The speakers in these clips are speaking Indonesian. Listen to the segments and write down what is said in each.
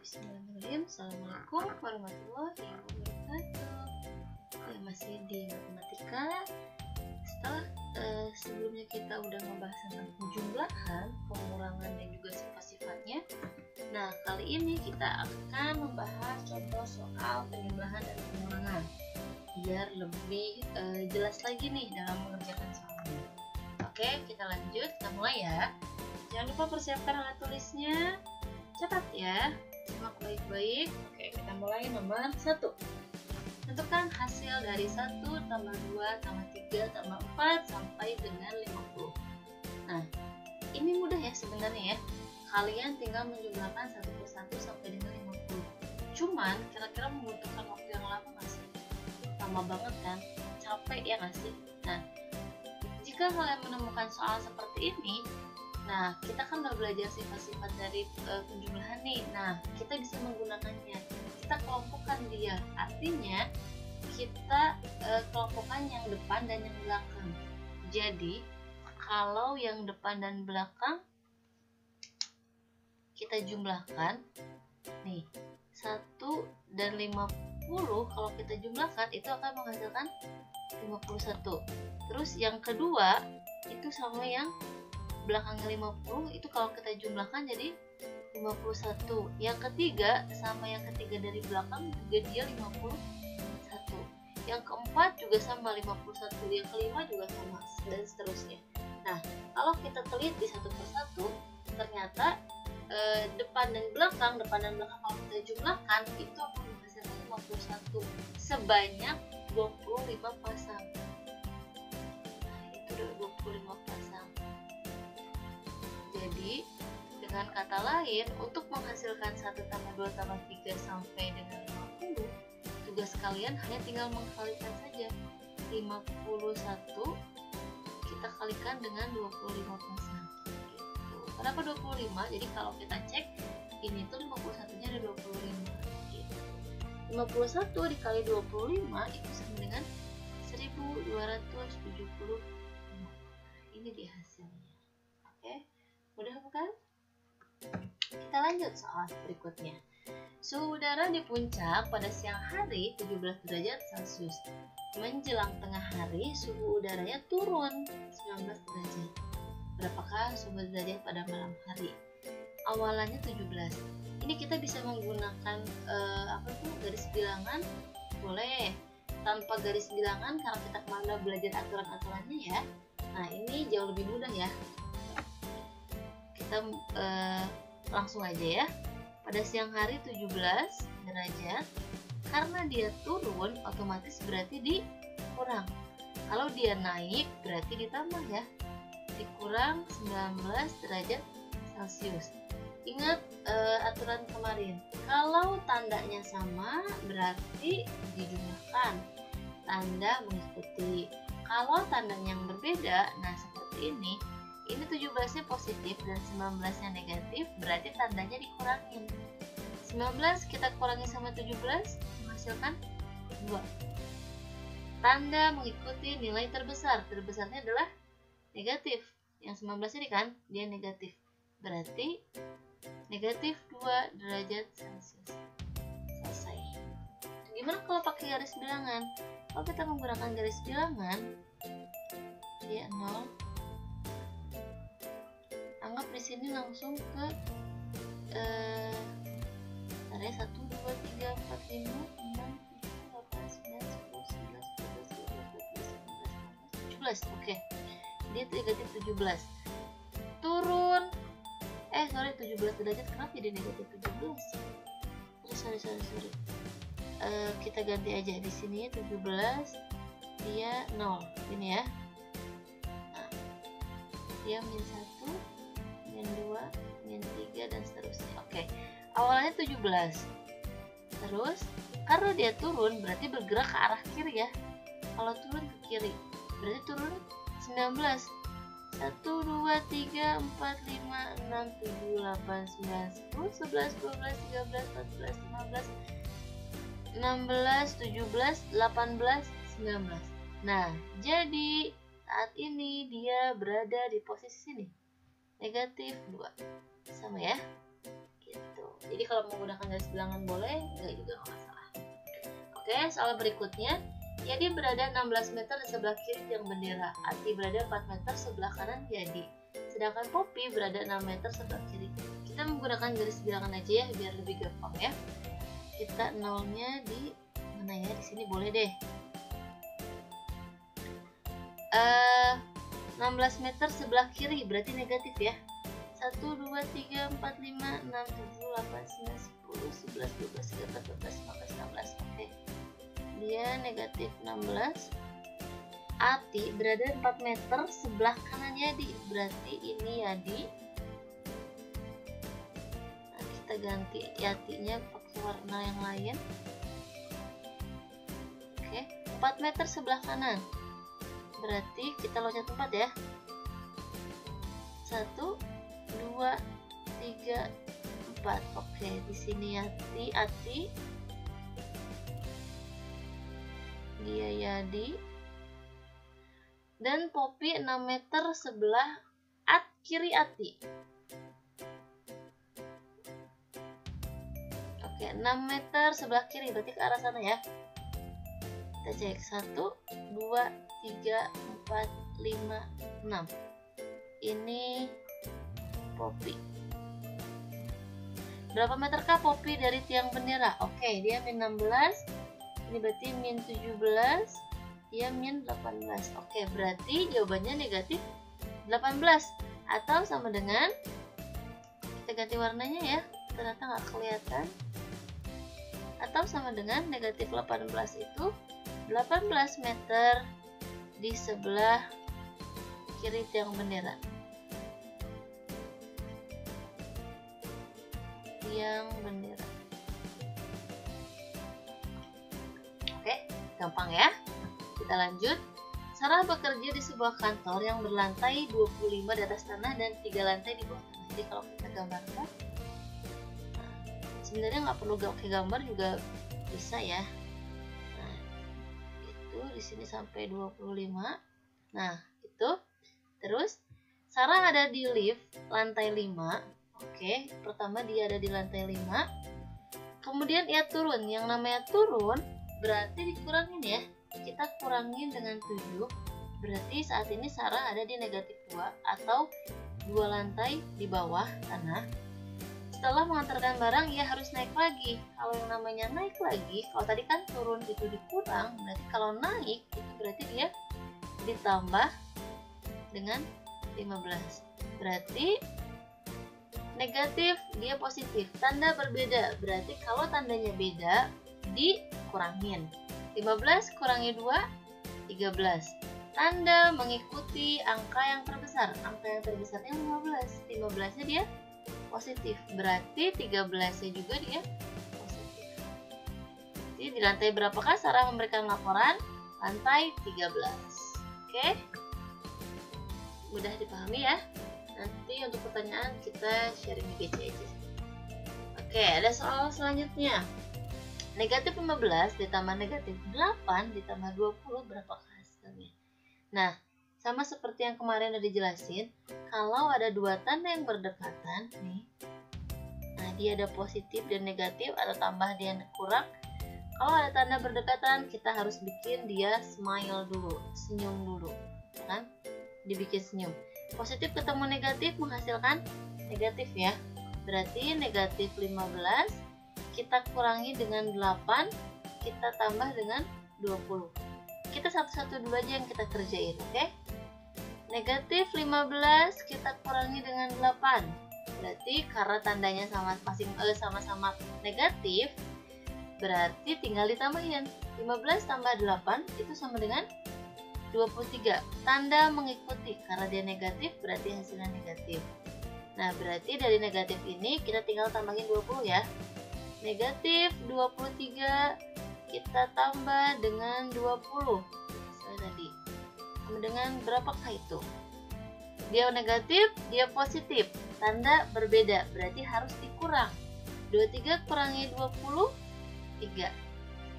Bismillahirrahmanirrahim. Assalamualaikum warahmatullahi wabarakatuh. Ya, masih di matematika. Setelah sebelumnya kita udah membahas tentang penjumlahan, pengurangan dan juga sifat-sifatnya. Nah, kali ini kita akan membahas contoh soal penjumlahan dan pengurangan biar lebih jelas lagi nih dalam mengerjakan soalnya. Oke, kita lanjut. Kita mulai ya. Jangan lupa persiapkan alat tulisnya. Catat ya, simak baik-baik. Oke, kita mulai nomor 1. Tentukan hasil dari 1 tambah 2 tambah 3 tambah 4 sampai dengan 50. Nah, ini mudah ya sebenarnya ya. Kalian tinggal menjumlahkan satu persatu sampai dengan 50. Cuman, kira-kira membutuhkan waktu yang lama nggak sih? Lama banget kan? Capek ya nggak sih? Nah, jika kalian menemukan soal seperti ini, nah, kita kan udah belajar sifat-sifat dari penjumlahan nih. Nah, kita bisa menggunakannya. Kita kelompokkan dia. Artinya, kita kelompokkan yang depan dan yang belakang. Jadi, kalau yang depan dan belakang kita jumlahkan, nih, 1 dan 50 kalau kita jumlahkan itu akan menghasilkan 51. Terus yang kedua itu sama yang belakangnya 50 itu kalau kita jumlahkan jadi 51. Yang ketiga sama yang ketiga dari belakang juga dia 51. Yang keempat juga sama 51. Yang kelima juga sama dan seterusnya. Nah, kalau kita telit di satu persatu, ternyata depan dan belakang kalau kita jumlahkan itu akan menghasilkan 51 sebanyak 25 pasang. Nah, itu 25 pasang. Jadi, dengan kata lain, untuk menghasilkan 1 tambah 2 tambah 3 sampai dengan 50, tugas kalian hanya tinggal mengkalikan saja. 51 kita kalikan dengan 25 pasang. Gitu. Kenapa 25? Jadi kalau kita cek, ini tuh 51-nya ada 25. Gitu. 51 dikali 25 itu sama dengan 1270. Ini dia hasilnya. Oke? Mudah bukan? Kita lanjut soal berikutnya. Suhu udara di puncak pada siang hari 17 derajat Celcius. Menjelang tengah hari suhu udaranya turun 19 derajat. Berapakah suhu derajat pada malam hari? Awalannya 17. Ini kita bisa menggunakan garis bilangan. Boleh. Tanpa garis bilangan karena kita kemarin udah belajar aturan-aturannya ya. Nah, ini jauh lebih mudah ya. Kita langsung aja ya. Pada siang hari 17 derajat, karena dia turun otomatis berarti dikurang. Kalau dia naik berarti ditambah ya. Dikurang 19 derajat Celcius. Ingat aturan kemarin. Kalau tandanya sama berarti dijumlahkan. Tanda mengikuti. Kalau tandanya yang berbeda, nah seperti ini 17-nya positif dan 19-nya negatif, berarti tandanya dikurangin. 19 kita kurangi sama 17 menghasilkan 2. Tanda mengikuti nilai terbesar. Terbesarnya adalah negatif. Yang 19 ini kan dia negatif. Berarti negatif 2 derajat Celcius. Selesai. Gimana kalau pakai garis bilangan? Kalau kita menggunakan garis bilangan, dia 0. Anggap di sini langsung ke 1, 2, 3, 4, 5, 6, 7, 8, 9, 10, 11, 12, 13, 14, 15, 16, 17. Oke. Dia negatif 17. Turun 17 derajat. Kenapa jadi negatif 17? Sorry. Kita ganti aja di sini 17 dia 0 ini ya. Nah, dia min 1, min 2, min 3 dan seterusnya. Oke. Awalnya 17. Terus karena dia turun berarti bergerak ke arah kiri ya. Kalau turun ke kiri berarti turun 19. 1, 2, 3, 4, 5, 6, 7, 8, 9, 10, 11, 12, 13, 14, 15, 16, 17, 18, 19. Nah, jadi saat ini dia berada di posisi sini. Negatif 2. Sama ya? Gitu. Jadi kalau menggunakan garis bilangan boleh, enggak juga nggak masalah. Oke, soal berikutnya. Yadi berada 16 meter di sebelah kiri tiang bendera. Ati berada 4 meter sebelah kanan Yadi. Sedangkan Poppy berada 6 meter sebelah kiri. Kita menggunakan garis bilangan aja ya, biar lebih gampang ya. Kita nolnya di mana ya? Di sini boleh deh. 16 meter sebelah kiri berarti negatif ya. 1, 2, 3, 4, 5, 6, 7, 8, 9, 10, 11, 12, 13, 14, 15, 16. Oke. Dia negatif 16. Ati berada 4 meter sebelah kanan Yadi, berarti ini Yadi. Nah, kita ganti Yatinya pakai warna yang lain. Oke, 4 meter sebelah kanan, berarti kita loncat 4 ya. 1, 2, 3, 4. Oke, di sini Ati, dia Yadi, dan Poppy 6 meter sebelah kiri Ati. Oke, 6 meter sebelah kiri berarti ke arah sana ya. Kita cek 1, 2, 3, 4, 5, 6. Ini Poppy. Berapa meterkah Poppy dari tiang bendera? Oke, dia min 16. Ini berarti min 17, dia min 18. Oke, berarti jawabannya negatif 18. Atau sama dengan, kita ganti warnanya ya, ternyata nggak kelihatan. Atau sama dengan negatif 18 itu 18 meter di sebelah kiri tiang bendera. Tiang bendera. Gampang ya. Kita lanjut. Sarah bekerja di sebuah kantor yang berlantai 25 di atas tanah dan 3 lantai di bawah tanah. Jadi kalau kita gambarkan, sebenarnya nggak perlu pakai gambar juga bisa ya. Nah, itu di sini sampai 25. Nah, itu. Terus Sarah ada di lift lantai 5. Oke, pertama dia ada di lantai 5. Kemudian ia turun. Yang namanya turun berarti dikurangin ya. Kita kurangin dengan 7. Berarti saat ini Sarah ada di negatif 2 atau 2 lantai di bawah tanah. Setelah mengantarkan barang, ia harus naik lagi. Kalau yang namanya naik lagi, kalau tadi kan turun itu dikurang, berarti kalau naik itu berarti dia ditambah dengan 15. Berarti negatif, dia positif. Tanda berbeda, berarti kalau tandanya beda dikurangin. 15 kurangi 2, 13. Tanda mengikuti angka yang terbesar. Angka yang terbesarnya 15. 15-nya dia positif. Berarti 13-nya juga dia positif. Jadi di lantai berapakah Sarah memberikan laporan? Lantai 13. Oke? Mudah dipahami ya. Nanti untuk pertanyaan kita sharing di GC aja. Oke, ada soal selanjutnya. Negatif 15 ditambah negatif 8 ditambah 20 berapakah hasilnya? Nah, sama seperti yang kemarin udah dijelasin, kalau ada dua tanda yang berdekatan nih, nah dia ada positif dan negatif atau tambah dia kurang. Kalau ada tanda berdekatan, kita harus bikin dia smile dulu, senyum dulu, kan? Dibikin senyum. Positif ketemu negatif menghasilkan negatif ya. Berarti negatif 15 kita kurangi dengan 8, kita tambah dengan 20. Kita satu-satu dulu aja yang kita kerjain, oke? Negatif 15 kita kurangi dengan 8. Berarti karena tandanya sama-sama negatif, berarti tinggal ditambahin. 15 tambah 8 itu sama dengan 23. Tanda mengikuti, karena dia negatif berarti hasilnya negatif. Nah, berarti dari negatif ini kita tinggal tambahin 20 ya. Negatif 23 kita tambah dengan 20 tadi. Dengan berapakah itu? Dia negatif, dia positif. Tanda berbeda, berarti harus dikurang. 23 kurangi 20, 3.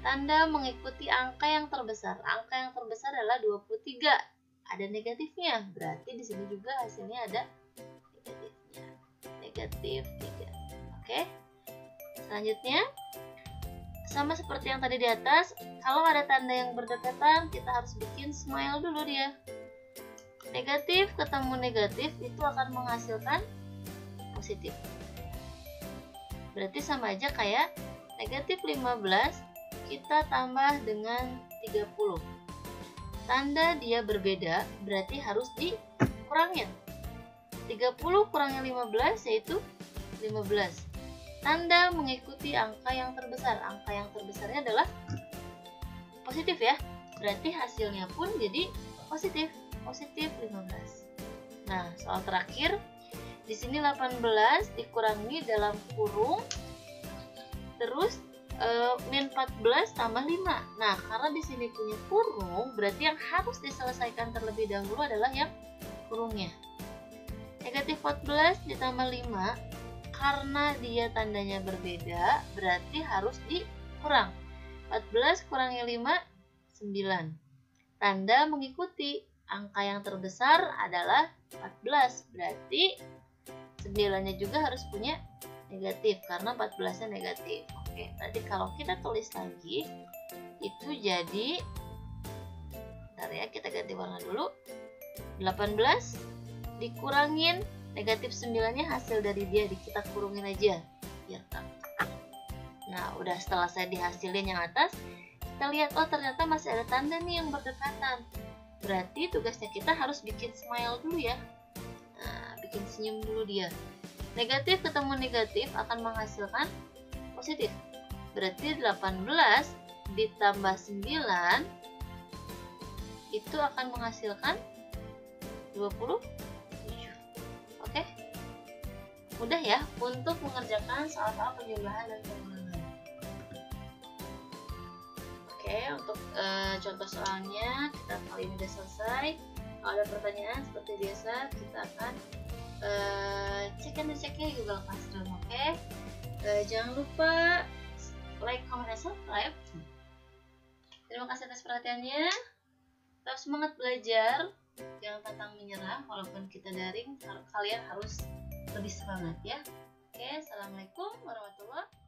Tanda mengikuti angka yang terbesar. Angka yang terbesar adalah 23. Ada negatifnya, berarti di sini juga hasilnya ada negatifnya. Negatif 3. Oke? Selanjutnya, sama seperti yang tadi di atas, kalau ada tanda yang berdekatan, kita harus bikin smile dulu dia. Negatif ketemu negatif itu akan menghasilkan positif. Berarti sama aja kayak negatif 15 kita tambah dengan 30. Tanda dia berbeda, berarti harus dikurangin. 30 kurangin 15 yaitu 15. Tanda mengikuti angka yang terbesar. Angka yang terbesarnya adalah positif ya. Berarti hasilnya pun jadi positif. Positif 15. Nah, soal terakhir. Di sini 18 dikurangi dalam kurung. Terus min 14 tambah 5. Nah, karena di sini punya kurung, berarti yang harus diselesaikan terlebih dahulu adalah yang kurungnya. Negatif 14 ditambah 5, karena dia tandanya berbeda, berarti harus dikurang. 14 kurangi 5, 9. Tanda mengikuti, angka yang terbesar adalah 14, berarti 9-nya juga harus punya negatif, karena 14-nya negatif. Oke, tadi kalau kita tulis lagi, itu jadi, bentar ya, kita ganti warna dulu. 18 dikurangin negatif 9-nya hasil dari dia, kita kurungin aja biar tahu. Nah, udah setelah saya dihasilin yang atas, kita lihat, oh ternyata masih ada tanda nih yang berdekatan. Berarti tugasnya kita harus bikin smile dulu ya. Nah, bikin senyum dulu dia. Negatif ketemu negatif akan menghasilkan positif. Berarti 18 ditambah 9 itu akan menghasilkan 27. Oke, mudah ya untuk mengerjakan soal-soal penjumlahan dan pengulangan. Oke, untuk contoh soalnya kita kali ini udah selesai. Kalau ada pertanyaan seperti biasa kita akan cek dan ceknya Google Classroom. Oke, jangan lupa like, comment, dan subscribe. Terima kasih atas perhatiannya. Tetap semangat belajar. Jangan pantang menyerah, walaupun kita daring, kalian harus lebih semangat ya. Oke, assalamualaikum warahmatullahi wabarakatuh.